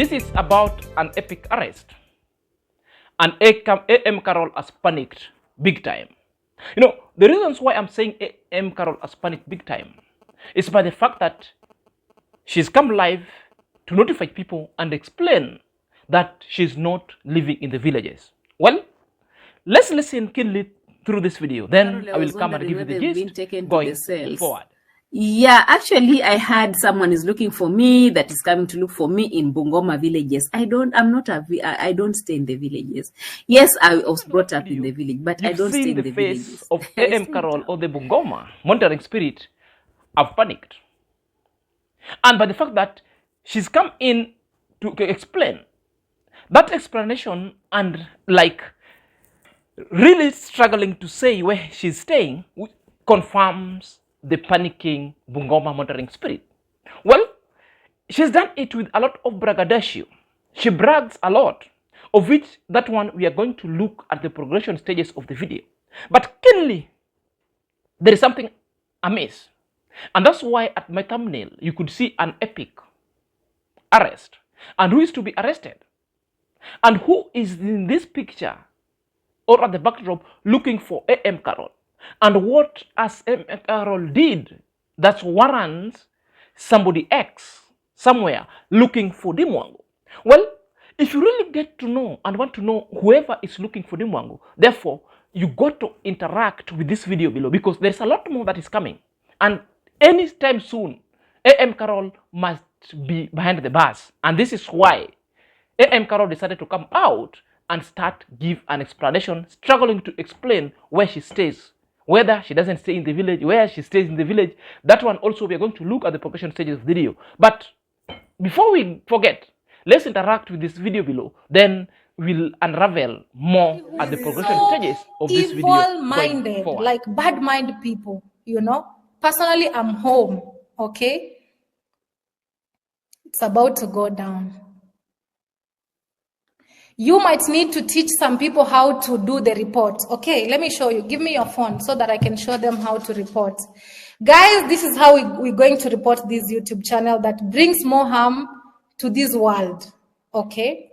This is about an epic arrest. And AMQAROL has panicked big time. You know, the reasons why I'm saying AMQAROL has panicked big time is by the fact that she's come live to notify people and explain that she's not living in the villages. Well, let's listen keenly through this video. Then I will come and give you the gist going forward. Yeah, actually, I had someone is looking for me that is coming to look for me in Bungoma villages. I don't stay in the villages. Yes, I was brought up in the village, but I don't stay in the villages. Face of AMQAROL or the Bungoma monitoring spirit have panicked. And by the fact that she's come in to explain, that explanation and like really struggling to say where she's staying confirms the panicking Bungoma monitoring spirit. Well, she's done it with a lot of braggadocio. She brags a lot, of which that one we are going to look at the progression stages of the video. But keenly, there is something amiss. And that's why at my thumbnail, you could see an epic arrest. And who is to be arrested? And who is in this picture or at the backdrop looking for AMQAROL? And what as AMQAROL did that warrants somebody X somewhere looking for DEEMWANGO? Well, if you really get to know and want to know whoever is looking for DEEMWANGO, therefore, you got to interact with this video below because there's a lot more that is coming. And anytime soon, AMQAROL must be behind the bars. And this is why AMQAROL decided to come out and start give an explanation, struggling to explain where she stays, whether she doesn't stay in the village, where she stays in the village. That one also we are going to look at the progression stages of the video. But before we forget, let's interact with this video below. Then we'll unravel more at the progression stages of this video. Evil-minded, like bad-minded people, you know. Personally, I'm home, okay? It's about to go down. You might need to teach some people how to do the report. Okay, let me show you. Give me your phone so that I can show them how to report. Guys, this is how we're going to report this YouTube channel that brings more harm to this world. Okay?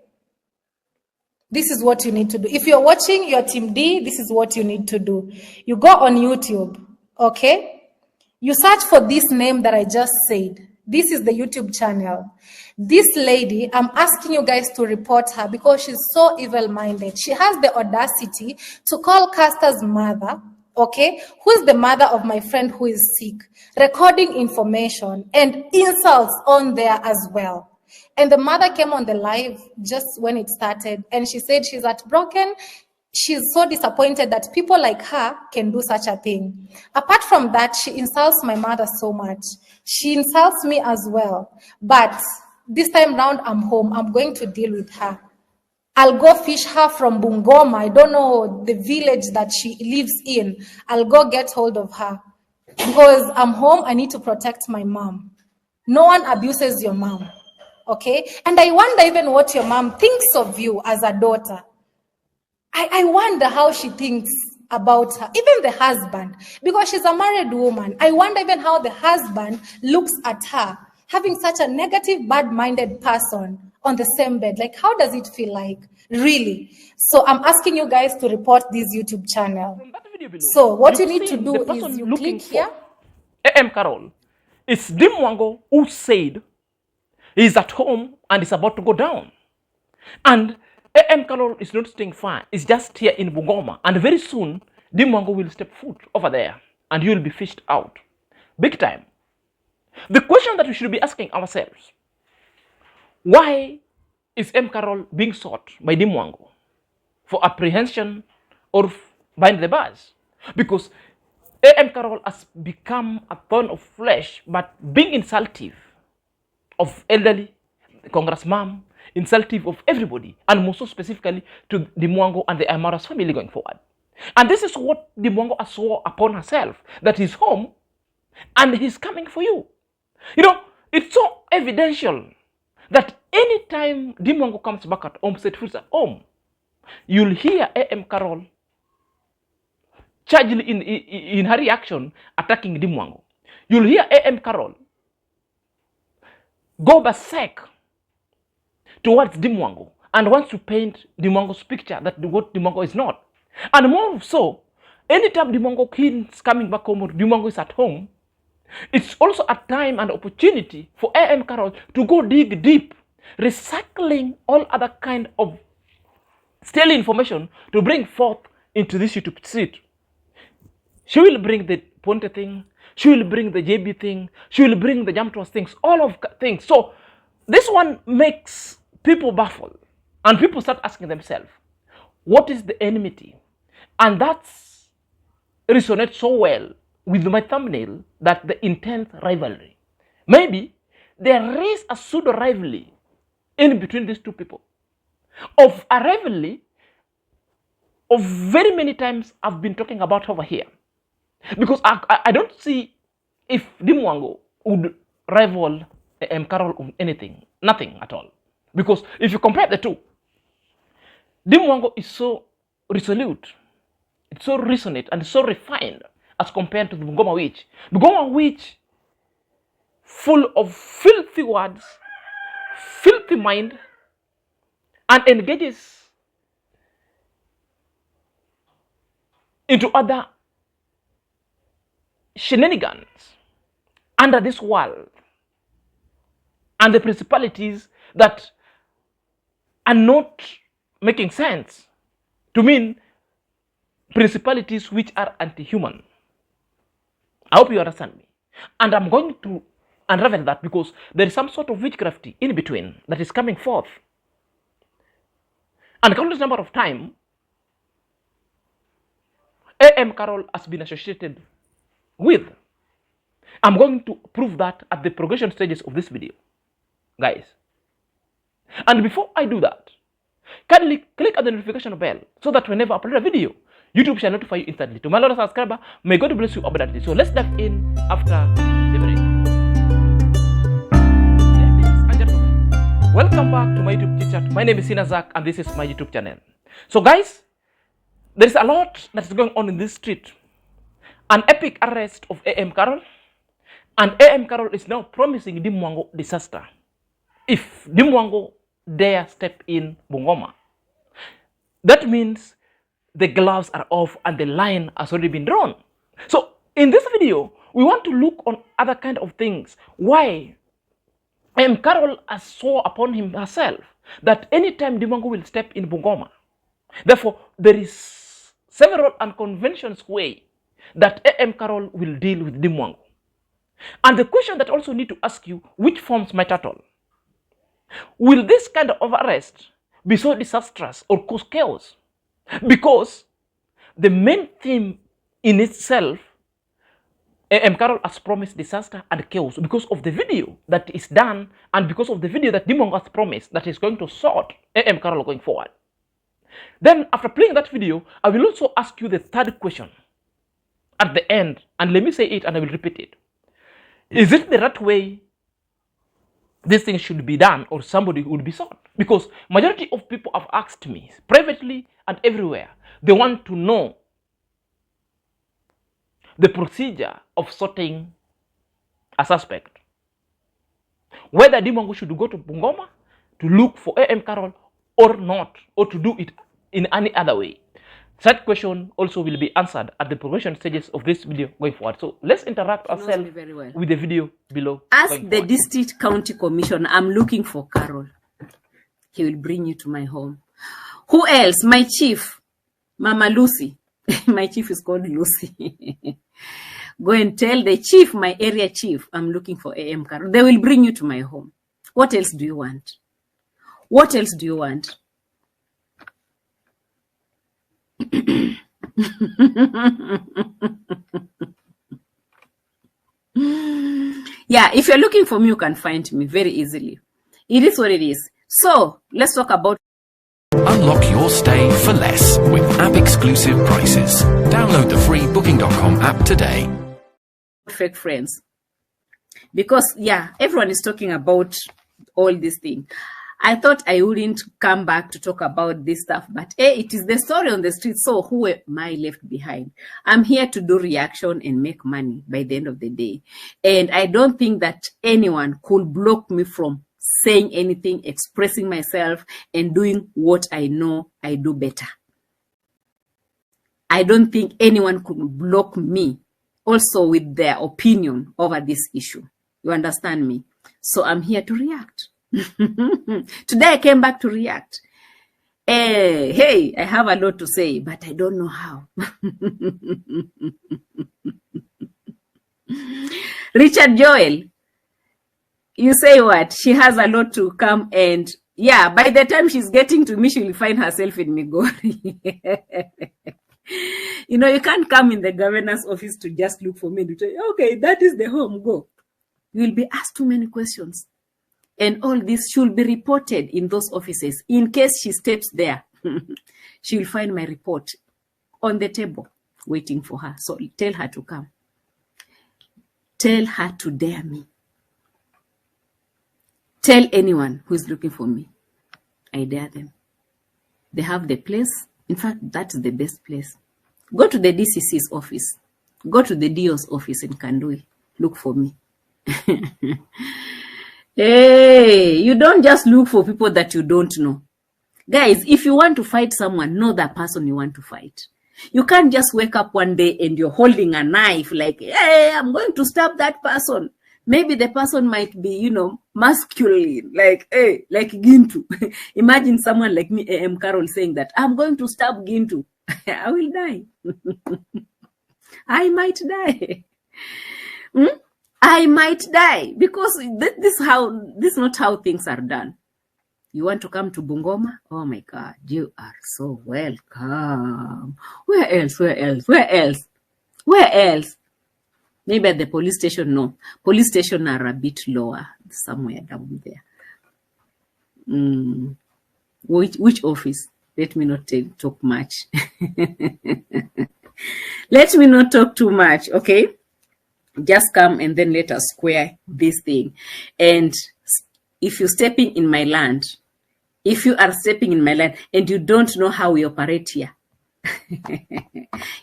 This is what you need to do. If you're watching your Team D, this is what you need to do. You go on YouTube, okay? You search for this name that I just said. This is the YouTube channel. This lady, I'm asking you guys to report her because she's so evil-minded. She has the audacity to call Caster's mother, okay, who is the mother of my friend who is sick, recording information and insults on there as well. And the mother came on the live just when it started, and she said she's heartbroken. She's so disappointed that people like her can do such a thing. Apart from that, she insults my mother so much. She insults me as well. But this time round, I'm home. I'm going to deal with her. I'll go fish her from Bungoma. I don't know the village that she lives in. I'll go get hold of her. Because I'm home, I need to protect my mom. No one abuses your mom. Okay? And I wonder even what your mom thinks of you as a daughter. I wonder how she thinks about her, even the husband, because she's a married woman. I wonder even how the husband looks at her, having such a negative, bad-minded person on the same bed. Like, how does it feel like, really? So I'm asking you guys to report this YouTube channel. So what you need to do is you click here. AMQAROL. It's DEEMWANGO who said he's at home and is about to go down. And AMQAROL is not staying far. It's just here in Bungoma. And very soon, DEEMWANGO will step foot over there and you will be fished out. Big time. The question that we should be asking ourselves, why is AMQAROL being sought by DEEMWANGO for apprehension or behind the bars? Because AMQAROL has become a thorn of flesh, but being insultive of elderly, congressman, insultive of everybody, and more so specifically to DEEMWANGO and the Amaras family going forward. And this is what DEEMWANGO has swore upon herself, that he's home and he's coming for you. You know, it's so evidential that anytime DEEMWANGO comes back at home, set foot at home, you'll hear AMQAROL charging in her reaction, attacking DEEMWANGO. You'll hear AMQAROL go berserk towards DEEMWANGO and wants to paint DEEMWANGO's picture that what DEEMWANGO is not. And more so, anytime DEEMWANGO is coming back home or DEEMWANGO is at home, it's also a time and opportunity for AMQAROL to go dig deep, recycling all other kind of stale information to bring forth into this YouTube seat. She will bring the Ponte thing, she will bring the JB thing, she will bring the Jam Trust things, all of things. So this one makes people baffle, and people start asking themselves, what is the enmity? And that's resonates so well with my thumbnail, that the intense rivalry. Maybe there is a pseudo rivalry in between these two people, of a rivalry of very many times I've been talking about over here, because I don't see if DEEMWANGO would rival AMQAROL on anything, nothing at all. Because if you compare the two, DEEMWANGO is so resolute, it's so resonant and so refined as compared to the Bungoma witch. Bungoma witch, full of filthy words, filthy mind, and engages into other shenanigans under this world and the principalities that are not making sense to mean principalities which are anti-human. I hope you understand me. And I'm going to unravel that, because there is some sort of witchcraft in between that is coming forth. And countless number of time, AMQAROL has been associated with. I'm going to prove that at the progression stages of this video, guys. And before I do that, kindly click at the notification bell so that whenever I upload a video, YouTube shall notify you instantly. To my loyal subscriber, may God bless you abundantly. So let's dive in after the break. Ladies and gentlemen, welcome back to my YouTube chit chat. My name is Sinazak, and this is my YouTube channel. So guys, there is a lot that is going on in this street. An epic arrest of AMQAROL, and AMQAROL is now promising DEEMWANGO disaster if DEEMWANGO dare step in Bungoma. That means the gloves are off and the line has already been drawn. So in this video, we want to look on other kind of things. Why AMQAROL has swore upon herself that anytime DEEMWANGO will step in Bungoma. Therefore, there is several unconventional ways that AMQAROL will deal with DEEMWANGO. And the question that also need to ask you, which forms my turtle? Will this kind of arrest be so disastrous or cause chaos? Because the main theme in itself, AMQAROL has promised disaster and chaos because of the video that is done, and because of the video that DEEMWANGO has promised that is going to sort AMQAROL going forward. Then after playing that video, I will also ask you the third question at the end, and let me say it and I will repeat it. Is it the right way this thing should be done, or somebody would be sought? Because majority of people have asked me privately and everywhere, they want to know the procedure of sorting a suspect. Whether DEEMWANGO should go to Bungoma to look for AMQAROL or not, or to do it in any other way. That question also will be answered at the progression stages of this video going forward. So let's interact ourselves with the video below. As the district county commissioner, I'm looking for Carol. He will bring you to my home. Who else? My chief, Mama Lucy. My chief is called Lucy. Go and tell the chief, my area chief, I'm looking for AMQAROL. They will bring you to my home. What else do you want? What else do you want? Yeah, if you're looking for me, you can find me very easily. It is what it is. So let's talk about. Unlock your stay for less with app-exclusive prices. Download the free Booking.com app today. Fake friends. Because, yeah, everyone is talking about all this thing. I thought I wouldn't come back to talk about this stuff, but it is the story on the street. So who am I left behind? I'm here to do reaction and make money by the end of the day. And I don't think that anyone could block me from saying anything, expressing myself, and doing what I know I do better. I don't think anyone could block me also with their opinion over this issue. You understand me? So I'm here to react. Today I came back to react. Hey, I have a lot to say, but I don't know how. Richard Joel, you say what? She has a lot to come, and yeah, by the time she's getting to me, she will find herself in Migori. You know, you can't come in the governor's office to just look for me to say, okay, that is the home, go. You will be asked too many questions. And all this should be reported in those offices. In case she steps there, she will find my report on the table waiting for her. So tell her to come. Tell her to dare me. Tell anyone who is looking for me, I dare them. They have the place. In fact, that's the best place. Go to the DCC's office. Go to the DO's office in Kandui. Look for me. Hey, you don't just look for people that you don't know. Guys, if you want to fight someone, know that person you want to fight. You can't just wake up one day and you're holding a knife like, hey, I'm going to stab that person. Maybe the person might be, you know, masculine, like, hey, like Gintu. Imagine someone like me, AMQAROL, saying that, I'm going to stab Gintu. I will die. I might die. I might die because this is not how things are done. You want to come to Bungoma? Oh my God, you are so welcome. Where else? Where else? Where else? Where else? Maybe at the police station. No, police station are a bit lower, somewhere down there. Which office? Let me not talk much. Let me not talk too much, okay? Just come and then let us square this thing. And if you're stepping in my land, if you are stepping in my land and you don't know how we operate here,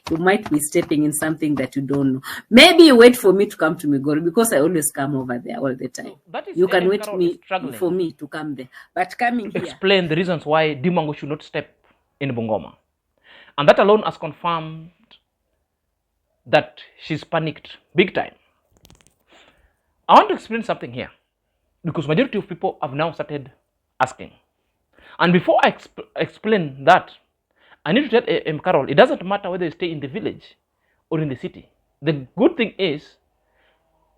you might be stepping in something that you don't know. Maybe you wait for me to come to Migori because I always come over there all the time. You can wait for me to come there. But coming here... Explain the reasons why DEEMWANGO should not step in Bungoma. And that alone has confirmed that she's panicked big time. I want to explain something here because majority of people have now started asking. And before I explain that, I need to tell AMQAROL, it doesn't matter whether you stay in the village or in the city. The good thing is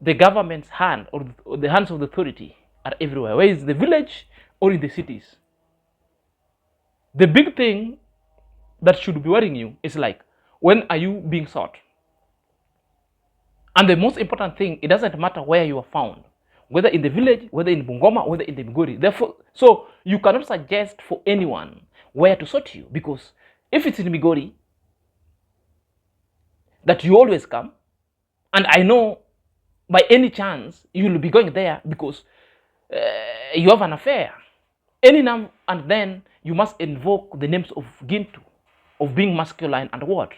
the government's hand or the hands of the authority are everywhere, whether it's the village or in the cities. The big thing that should be worrying you is like, when are you being sought? And the most important thing, it doesn't matter where you are found, whether in the village, whether in Bungoma, whether in the Migori. Therefore, so you cannot suggest for anyone where to sort you, because if it's in Migori, that you always come, and I know by any chance you will be going there because you have an affair, any name, and then you must invoke the names of Gintu, of being masculine and what?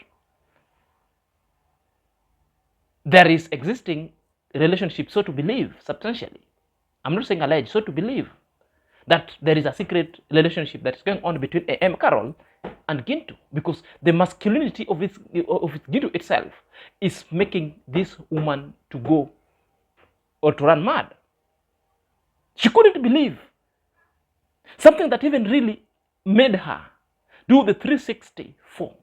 There is existing relationship, so to believe, substantially. I'm not saying alleged, so to believe that there is a secret relationship that is going on between AMQAROL and Gintu, because the masculinity of Gintu itself is making this woman to go or to run mad. She couldn't believe something that even really made her do the 360 for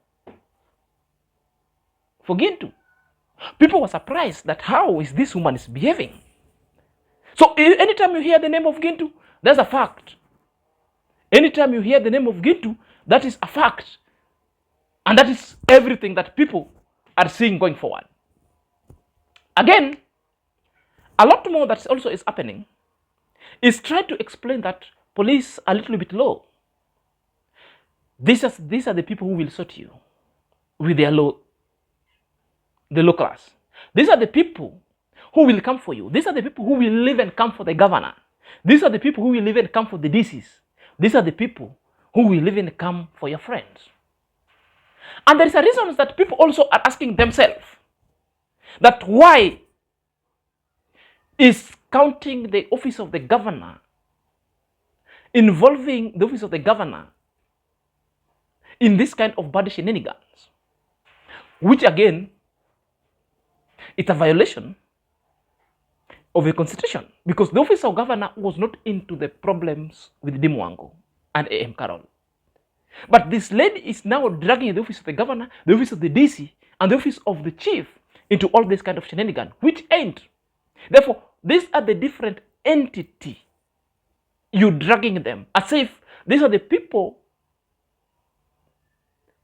Gintu. People were surprised that how is this woman is behaving. So anytime you hear the name of Gintu, that's a fact. Anytime you hear the name of Gintu, that is a fact. And that is everything that people are seeing going forward. Again, a lot more that also is happening is trying to explain that police are a little bit low. These are the people who will sort you with their low class. These are the people who will come for you. These are the people who will live and come for the governor. These are the people who will live and come for the DCs. These are the people who will live and come for your friends. And there is a reason that people also are asking themselves that why is counting the office of the governor involving the office of the governor in this kind of bad shenanigans, which again, it's a violation of the constitution, because the office of governor was not into the problems with DEEMWANGO and AMQAROL. But this lady is now dragging the office of the governor, the office of the DC, and the office of the chief into all this kind of shenanigans, which ain't. Therefore, these are the different entity. You dragging them as if these are the people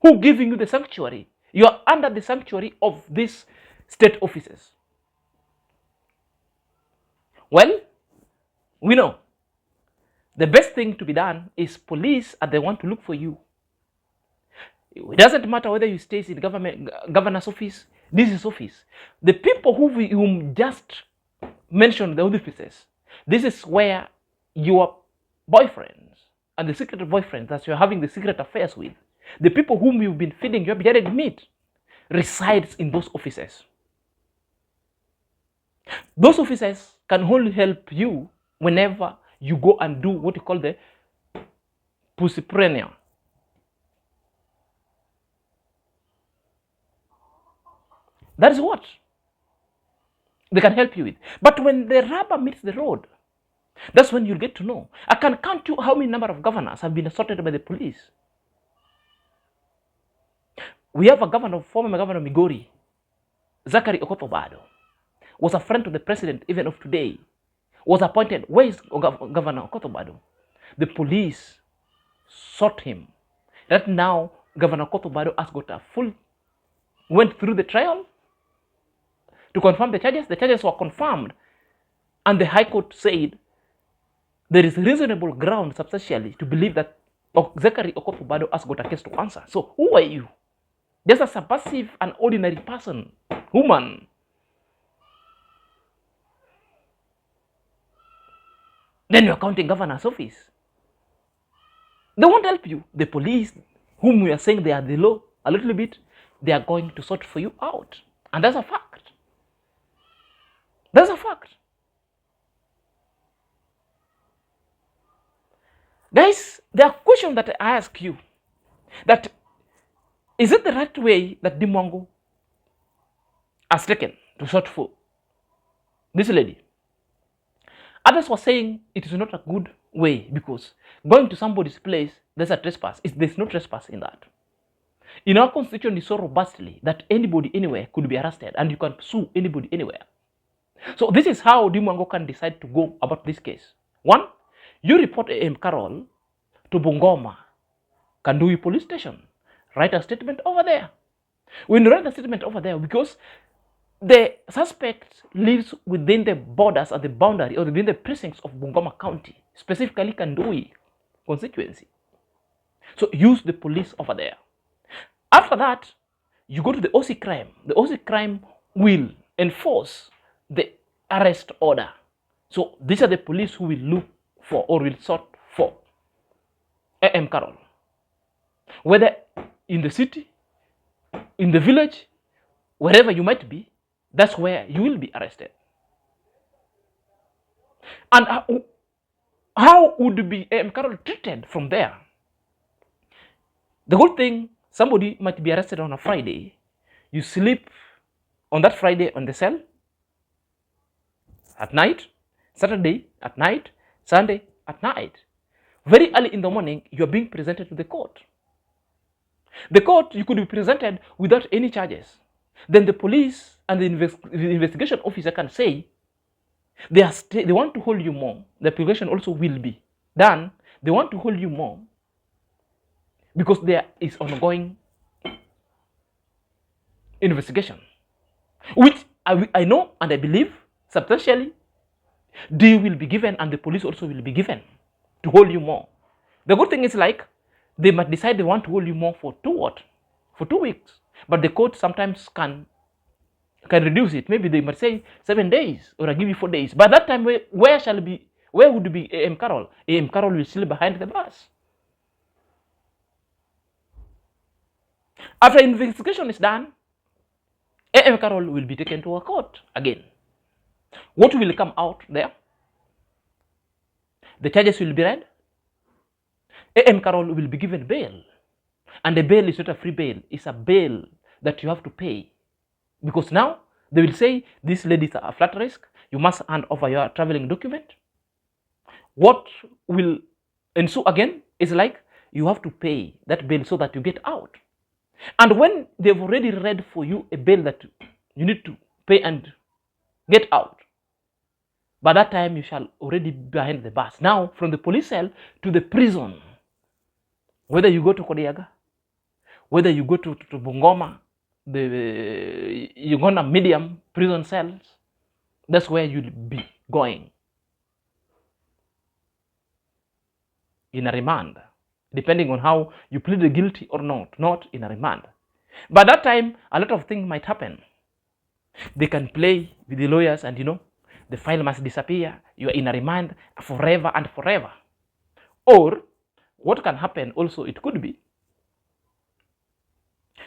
who giving you the sanctuary. You are under the sanctuary of these state offices. Well, we know the best thing to be done is police are the one to look for you. It doesn't matter whether you stay in governor's office, DC's office. The people whom just mentioned the offices, this is where your boyfriends and the secret boyfriends that you're having the secret affairs with, the people whom you've been feeding your beheaded meat, resides in those offices. Those offices can only help you whenever you go and do what you call the pussyprenia. That is what they can help you with. But when the rubber meets the road, that's when you'll get to know. I can count you how many number of governors have been assaulted by the police. We have a governor, former governor of Migori, Zachary Okotobado, was a friend to the president even of today, was appointed. Where is Governor Okotobado? The police sought him. Right now, Governor Okotobado has got a full, went through the trial to confirm the charges. The charges were confirmed, and the High Court said there is reasonable ground substantially to believe that Zachary Okotobado has got a case to answer. So who are you? Just as a passive and ordinary person, human. Then you're counting governor's office. They won't help you. The police, whom we are saying they are the law a little bit, they are going to sort for you out. And that's a fact. That's a fact. Guys, there are questions that I ask you. That is it the right way that DEEMWANGO has taken to sort for this lady? Others were saying it is not a good way because going to somebody's place, there's a trespass. There's no trespass in that. In our constitution, is so robustly that anybody anywhere could be arrested and you can sue anybody anywhere. So this is how DEEMWANGO can decide to go about this case. One, you report AMQAROL to Bungoma, Kandui police station. Write a statement over there. When you write a statement over there, because the suspect lives within the borders or the boundary or within the precincts of Bungoma County, specifically Kandui constituency. So use the police over there. After that, you go to the OC crime. The OC crime will enforce the arrest order. So these are the police who will look for or will sort for AMQAROL. Whether in the city, in the village, wherever you might be, that's where you will be arrested. And how would be AMQAROL treated from there? The whole thing, somebody might be arrested on a Friday. You sleep on that Friday on the cell at night, Saturday at night, Sunday at night. Very early in the morning, you are being presented to the court. The court, you could be presented without any charges. Then the police and the investigation officer can say they want to hold you more. The application also will be done. They want to hold you more because there is ongoing investigation, which I know and I believe substantially they will be given and the police also will be given to hold you more. The good thing is like they might decide they want to hold you more for 2 weeks. But the court sometimes can reduce it. Maybe they might say 7 days or I give you 4 days. By that time, where would be AMQAROL? AMQAROL will still be behind the bars. After investigation is done, AMQAROL will be taken to a court again. What will come out there? The charges will be read. AMQAROL will be given bail. And the bail is not a free bail, it's a bail that you have to pay. Because now they will say, this lady is a flat risk, you must hand over your traveling document. What will ensue again is like, you have to pay that bail so that you get out. And when they've already read for you a bail that you need to pay and get out, by that time you shall already be behind the bars. Now, from the police cell to the prison, whether you go to Kodiaga, whether you go to Bungoma, you're gonna medium prison cells, that's where you'll be going. In a remand, depending on how you plead guilty or not in a remand. By that time, a lot of things might happen. They can play with the lawyers and, the file must disappear. You are in a remand forever and forever. Or, what can happen also, it could be,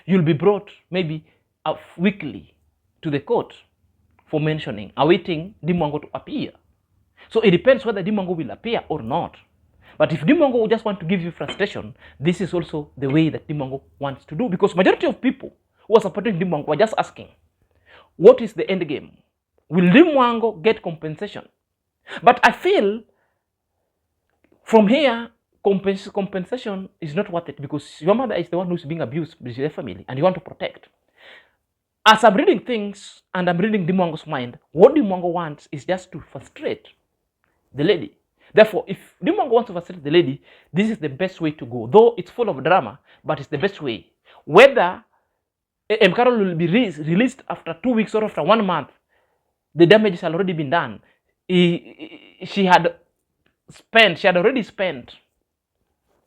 you'll be brought maybe weekly to the court for mentioning, awaiting DEEMWANGO to appear. So it depends whether DEEMWANGO will appear or not. But if DEEMWANGO just want to give you frustration, this is also the way that DEEMWANGO wants to do. Because majority of people who are supporting DEEMWANGO are just asking, what is the end game? Will DEEMWANGO get compensation? But I feel from here, compensation is not worth it, because your mother is the one who's being abused with their family and you want to protect. As I'm reading things and I'm reading DEEMWANGO's mind, what DEEMWANGO wants is just to frustrate the lady. Therefore, if DEEMWANGO wants to frustrate the lady, this is the best way to go. Though it's full of drama, but it's the best way. Whether AMQAROL will be released after 2 weeks or after 1 month, the damage has already been done. She had already spent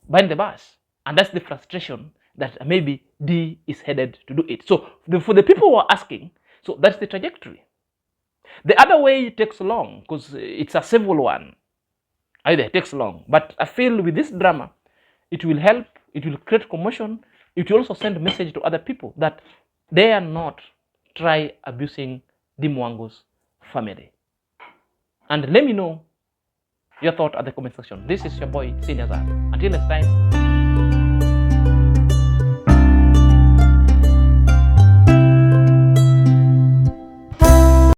behind the bars. And that's the frustration that maybe D is headed to do it. So for the people who are asking, so that's the trajectory. The other way takes long because it's a civil one. Either it takes long. But I feel with this drama, it will help, it will create commotion, it will also send a message to other people that they are not try abusing DEEMWANGO's family. And let me know your thought at the comment section. This is your boy, Senior Zan. Until next time.